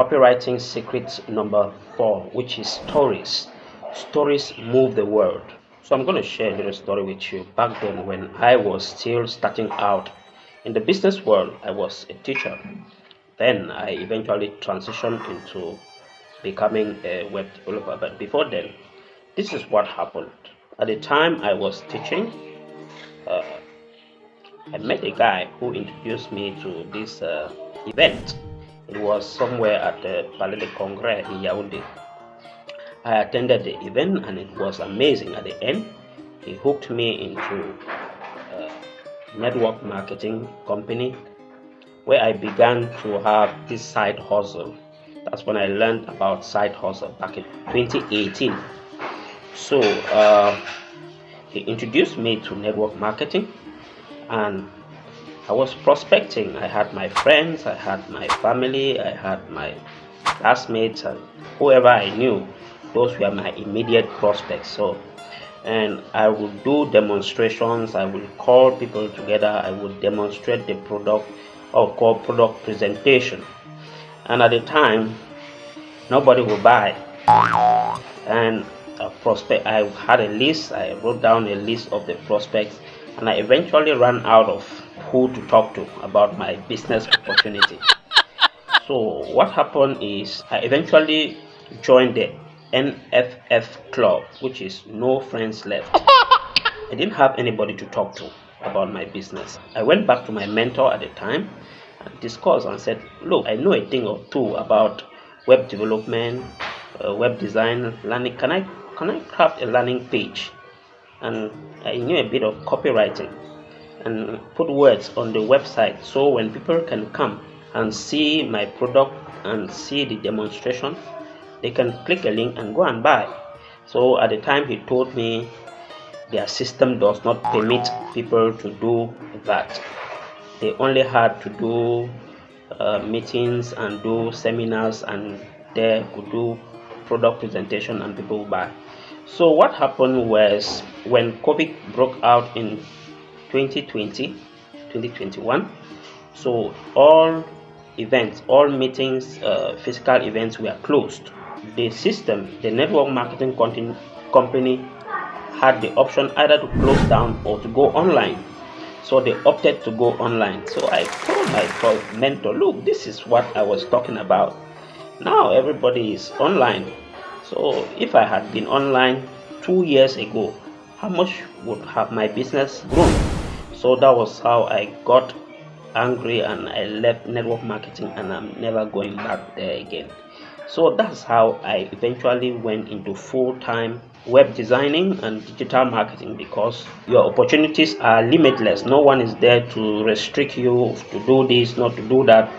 Copywriting secret number 4, which is stories. Stories move the world. So I'm going to share a little story with you. Back then, when I was still starting out in the business world, I was a teacher. Then I eventually transitioned into becoming a web developer. But before then, this is what happened. At the time I was teaching, uh, I met a guy who introduced me to this event. It was somewhere at the Palais de Congrès in Yaoundé. I attended the event and it was amazing. At the end, he hooked me into a network marketing company where I began to have this side hustle. That's when I learned about side hustle back in 2018. So he introduced me to network marketing, and I was prospecting. I had my friends, I had my family, I had my classmates, and whoever I knew. Those were my immediate prospects. So, and I would do demonstrations. I would call people together. I would demonstrate the product, or call product presentation. And at the time, nobody would buy. And I had a list. I wrote down a list of the prospects, and I eventually ran out of who to talk to about my business opportunity. So what happened is I eventually joined the NFF club, which is No Friends Left. I didn't have anybody to talk to about my business. I went back to my mentor at the time and discussed and said, look, I know a thing or two about web development, web design, learning. Can I craft a landing page? And I knew a bit of copywriting and put words on the website, so when people can come and see my product and see the demonstration, they can click a link and go and buy. So at the time he told me their system does not permit people to do that. They only had to do meetings and do seminars, and they could do product presentation and people buy. So what happened was, when COVID broke out in 2020, 2021, so all events, all meetings, physical events were closed. The system, the network marketing company had the option either to close down or to go online. So they opted to go online. So I told my mentor, look, this is what I was talking about. Now everybody is online. So if I had been online 2 years ago, how much would have my business grown? So that was how I got angry and I left network marketing, and I'm never going back there again. So that's how I eventually went into full-time web designing and digital marketing, because your opportunities are limitless. No one is there to restrict you to do this, not to do that,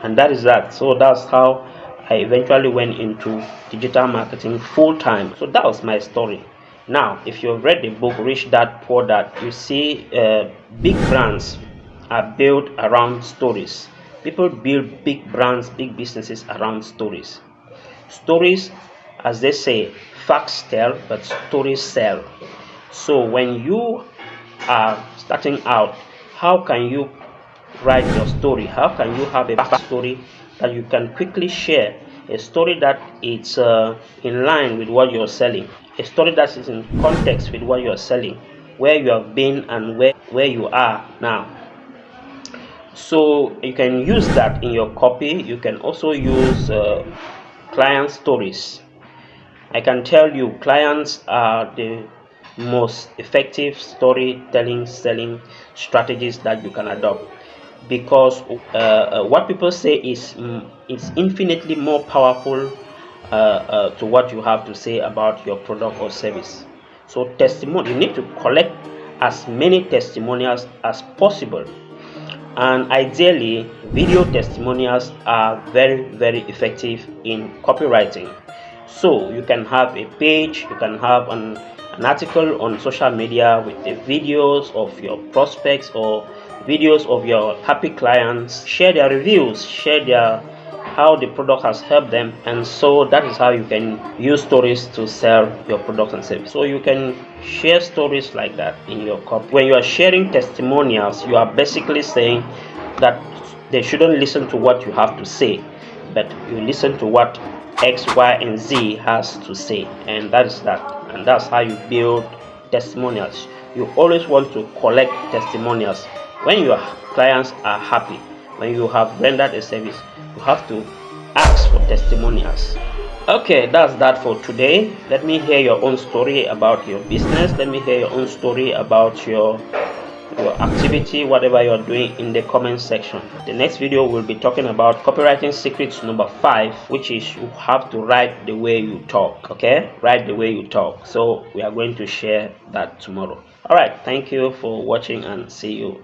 and that is that. So that's how I eventually went into digital marketing full-time. So that was my story. Now, if you've read the book Rich Dad Poor Dad, you see big brands are built around stories. People build big brands, big businesses around stories. Stories, as they say, facts tell, but stories sell. So when you are starting out, how can you write your story? How can you have a backstory that you can quickly share? A story that is in line with what you're selling. A story that is in context with what you're selling, where you have been and where you are now. So you can use that in your copy. You can also use client stories. I can tell you, clients are the most effective storytelling selling strategies that you can adopt, because what people say is infinitely more powerful to what you have to say about your product or service. So testimony, you need to collect as many testimonials as possible, and ideally video testimonials are very, very effective in copywriting. So you can have a page, you can have an article on social media with the videos of your prospects or videos of your happy clients, share their reviews, share their how the product has helped them, and so that is how you can use stories to sell your products and services. So you can share stories like that in your copy. When you are sharing testimonials, you are basically saying that they shouldn't listen to what you have to say, but you listen to what X, Y, and Z has to say, and that's that. And that's how you build testimonials. You always want to collect testimonials. When your clients are happy, when you have rendered a service, you have to ask for testimonials. Okay, that's that for today. Let me hear your own story about your business. Let me hear your own story about your activity, whatever you're doing, in the comment section. The next video will be talking about copywriting secrets number 5, which is you have to write the way you talk. Okay, write the way you talk. So we are going to share that tomorrow. All right, thank you for watching and see you.